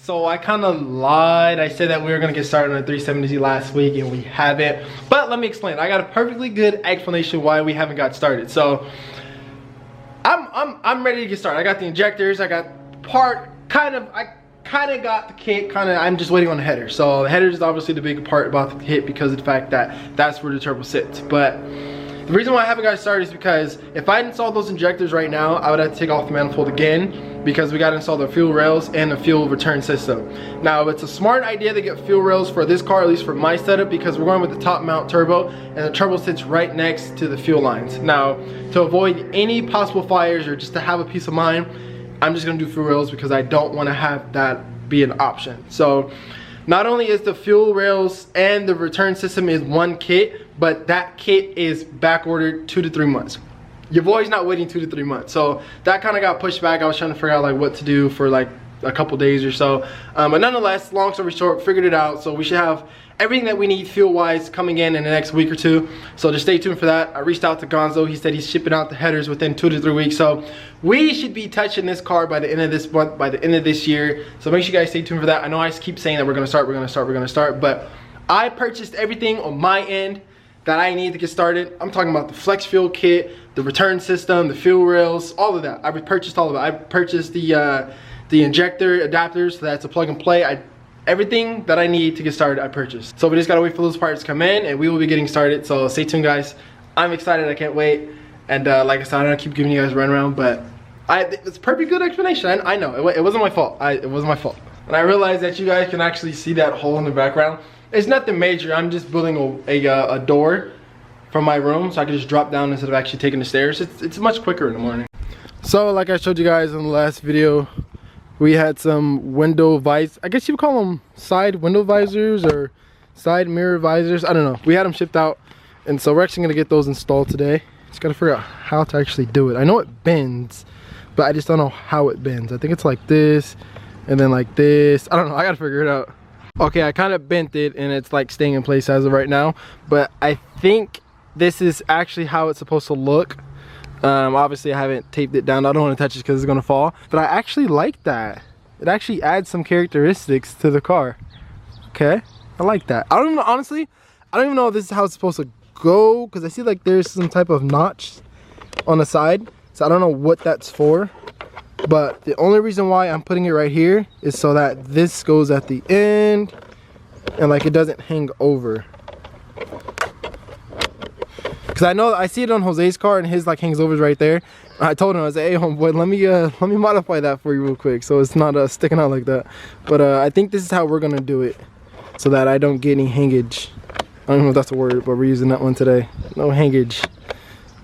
So I kind of lied. I said that we were gonna get started on the 370Z last week and we haven't. But let me explain. I got a perfectly good explanation why we haven't got started. So I'm ready to get started. I got the injectors, I got part, I kind of got the kit, I'm just waiting on the header. So the header is obviously the big part about the kit because of the fact that that's where the turbo sits. But the reason why I haven't got started is because if I installed those injectors right now, I would have to take off the manifold again because we got to install the fuel rails and the fuel return system. Now, it's a smart idea to get fuel rails for this car, at least for my setup, because we're going with the top mount turbo and the turbo sits right next to the fuel lines. Now, to avoid any possible fires or just to have a peace of mind, I'm just gonna do fuel rails because I don't want to have that be an option. So not only is the fuel rails and the return system is one kit, but that kit is back ordered 2 to 3 months. Your boy's not waiting 2 to 3 months. So that kind of got pushed back. I was trying to figure out like what to do for like a couple days or so. But nonetheless, long story short, figured it out. So we should have everything that we need fuel wise coming in the next week or two. So just stay tuned for that. I reached out to Gonzo. He said he's shipping out the headers within 2 to 3 weeks. So we should be touching this car by the end of this month, by the end of this year. So make sure you guys stay tuned for that. I know I keep saying that we're gonna start, but I purchased everything on my end that I need to get started. I'm talking about the flex fuel kit, the return system, the fuel rails, all of that. I purchased all of it. I purchased the injector adapters, so that's a plug and play. Everything that I need to get started, I purchased. So we just gotta wait for those parts to come in and we will be getting started. So stay tuned, guys. I'm excited, I can't wait. And like I said, I don't keep giving you guys a runaround, but it's a pretty good explanation. I know, it wasn't my fault. It wasn't my fault. And I realized that you guys can actually see that hole in the background. It's nothing major. I'm just building a door from my room so I can just drop down instead of actually taking the stairs. It's much quicker in the morning. So like I showed you guys in the last video, we had some window visors. I guess you would call them side window visors or side mirror visors. I don't know. We had them shipped out, and so we're actually gonna get those installed today. Just gotta figure out how to actually do it. I know it bends, but I just don't know how it bends. I think it's like this, and then like this. I don't know. I gotta figure it out. Okay, I kind of bent it, and it's like staying in place as of right now. But I think this is actually how it's supposed to look. Obviously I haven't taped it down. I don't want to touch it because it's gonna fall, but I actually like that. It actually adds some characteristics to the car. Okay, I like that. I don't even know, honestly, I don't even know if this is how it's supposed to go, because I see like there's some type of notch on the side, so I don't know what that's for. But the only reason why I'm putting it right here is so that this goes at the end and like it doesn't hang over. Cause I see it on Jose's car and his like hangs over right there. I told him, I was like, hey homeboy, let me modify that for you real quick so it's not sticking out like that. But I think this is how we're gonna do it so that I don't get any hangage. I don't know if that's a word, but we're using that one today. No hangage.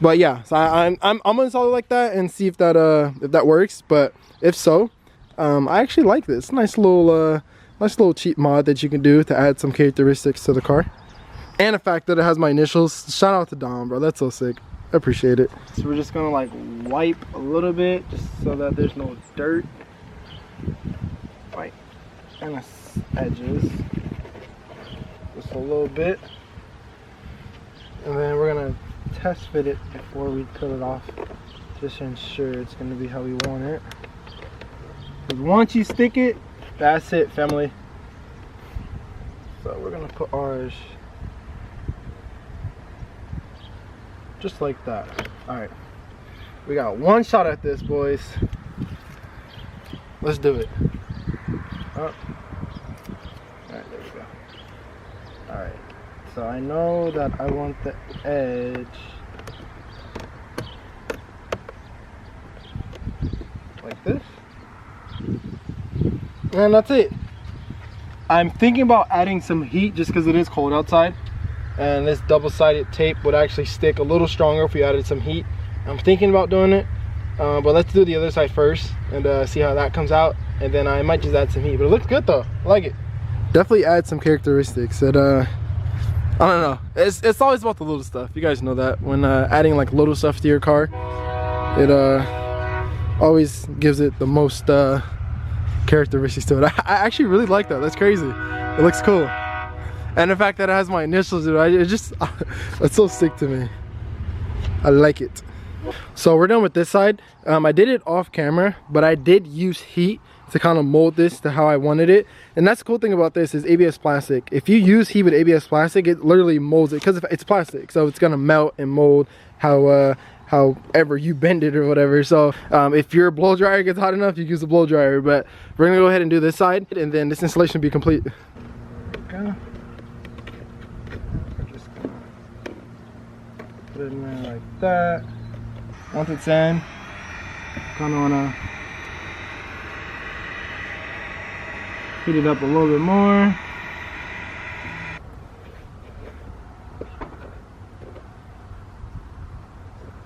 But yeah, so I'm gonna install it like that and see if that works. But if so, I actually like this. Nice little cheap mod that you can do to add some characteristics to the car. And the fact that it has my initials. Shout out to Dom, bro. That's so sick. I appreciate it. So we're just gonna like wipe a little bit just so that there's no dirt. Right. And the edges. Just a little bit. And then we're gonna test fit it before we cut it off. Just to ensure it's gonna be how we want it. Because once you stick it, that's it, family. So we're gonna put ours just like that. All right, we got one shot at this, boys. Let's do it. Oh. All right, there we go. All right, so I know that I want the edge like this, and that's it. I'm thinking about adding some heat just because it is cold outside. And this double-sided tape would actually stick a little stronger if we added some heat. I'm thinking about doing it, but let's do the other side first and see how that comes out, and then I might just add some heat. But it looks good though. I like it. Definitely add some characteristics. That I don't know. It's always about the little stuff. You guys know that when adding like little stuff to your car, it always gives it the most characteristics to it. I actually really like that. That's crazy. It looks cool. And the fact that it has my initials, it's so sick to me. I like it. So we're done with this side. I did it off camera, but I did use heat to kind of mold this to how I wanted it. And that's the cool thing about this is ABS plastic. If you use heat with ABS plastic, it literally molds it because it's plastic, so it's gonna melt and mold however you bend it or whatever. So if your blow dryer gets hot enough, you use a blow dryer. But we're gonna go ahead and do this side, and then this installation will be complete. Okay. Just gonna put it in there like that. Once it's in, kind of wanna heat it up a little bit more.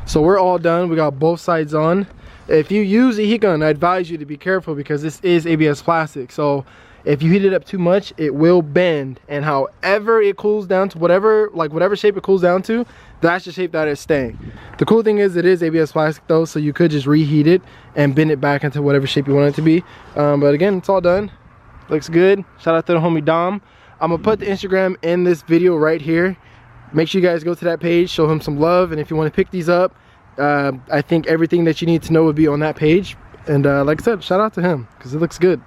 So we're all done. We got both sides on. If you use a heat gun, I advise you to be careful because this is ABS plastic. So if you heat it up too much, it will bend, and however it cools down to whatever shape it cools down to, that's the shape that it's staying. The cool thing is it is ABS plastic though, so you could just reheat it and bend it back into whatever shape you want it to be. But again, it's all done. Looks good. Shout out to the homie Dom. I'm gonna put the Instagram in this video right here. Make sure you guys go to that page, show him some love, and if you want to pick these up, I think everything that you need to know would be on that page. And like I said, shout out to him because it looks good.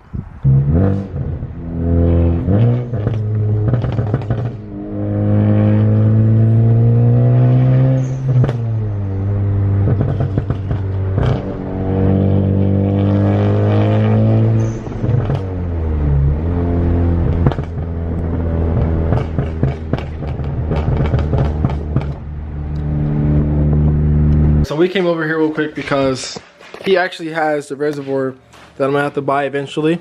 So we came over here real quick because he actually has the reservoir that I'm gonna have to buy eventually,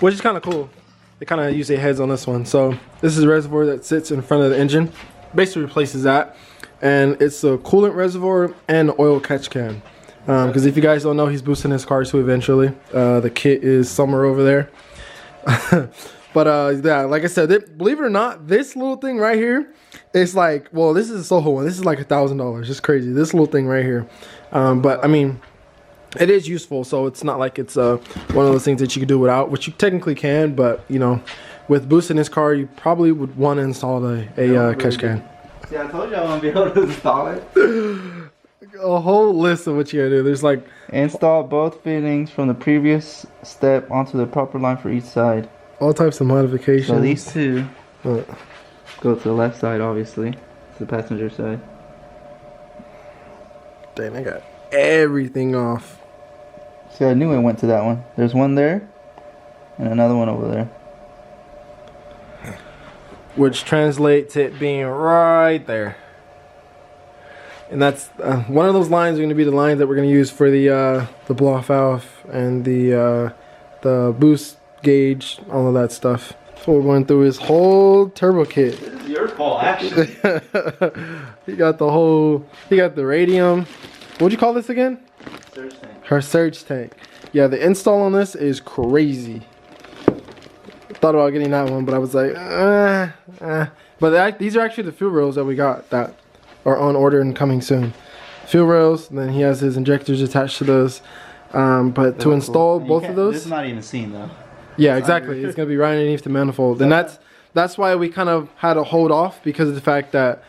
which is kind of cool. They kind of use their heads on this one. So this is a reservoir that sits in front of the engine, basically replaces that, and it's a coolant reservoir and oil catch can. Because if you guys don't know, he's boosting his car too eventually. The kit is somewhere over there. But yeah, like I said, believe it or not, this little thing right here, it's like, well, this is a Soho one. This is like $1,000. It's crazy. This little thing right here. But I mean, it is useful. So it's not like it's one of those things that you can do without, which you technically can. But you know, with boosting this car, you probably would want to install a catch can. See, I told you I want to be able to install it. A whole list of what you gotta do. There's like install both fittings from the previous step onto the proper line for each side. All types of modifications. So these two go to the left side, obviously. It's the passenger side. Dang, I got everything off. See, I knew it went to that one. There's one there, and another one over there. Which translates to it being right there. And that's one of those lines are going to be the lines that we're going to use for the blow off valve and the boost gauge, all of that stuff. So we're going through his whole turbo kit. This is your fault, actually. He got the radium. What'd you call this again? Surge tank. Her surge tank. Yeah, the install on this is crazy. Thought about getting that one, but I was like, But these are actually the fuel rails that we got that are on order and coming soon. Fuel rails, and then he has his injectors attached to those. But to install both of those, this is not even seen though. Yeah, exactly. It's gonna be right underneath the manifold, and that's why we kind of had to hold off, because of the fact that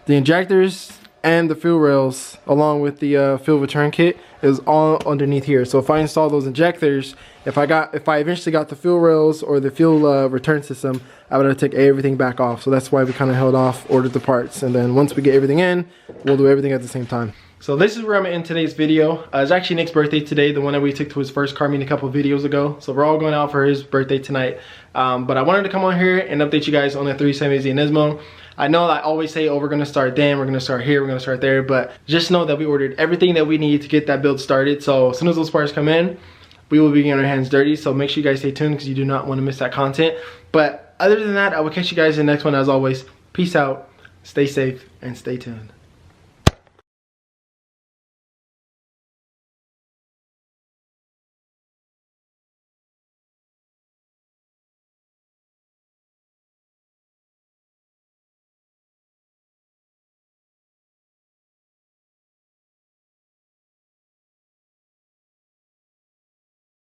the injectors and the fuel rails, along with the fuel return kit, is all underneath here. So if I install those injectors, if I eventually got the fuel rails or the fuel return system, I would have to take everything back off. So that's why we kind of held off, ordered the parts, and then once we get everything in, we'll do everything at the same time. So this is where I'm in today's video. It's actually Nick's birthday today, the one that we took to his first car meet a couple of videos ago. So we're all going out for his birthday tonight. But I wanted to come on here and update you guys on the 370Z Nismo. I know I always say, oh, we're gonna start then, we're gonna start here, we're gonna start there, but just know that we ordered everything that we need to get that build started. So as soon as those parts come in, we will be getting our hands dirty. So make sure you guys stay tuned, because you do not want to miss that content. But other than that, I will catch you guys in the next one. As always, peace out, stay safe, and stay tuned.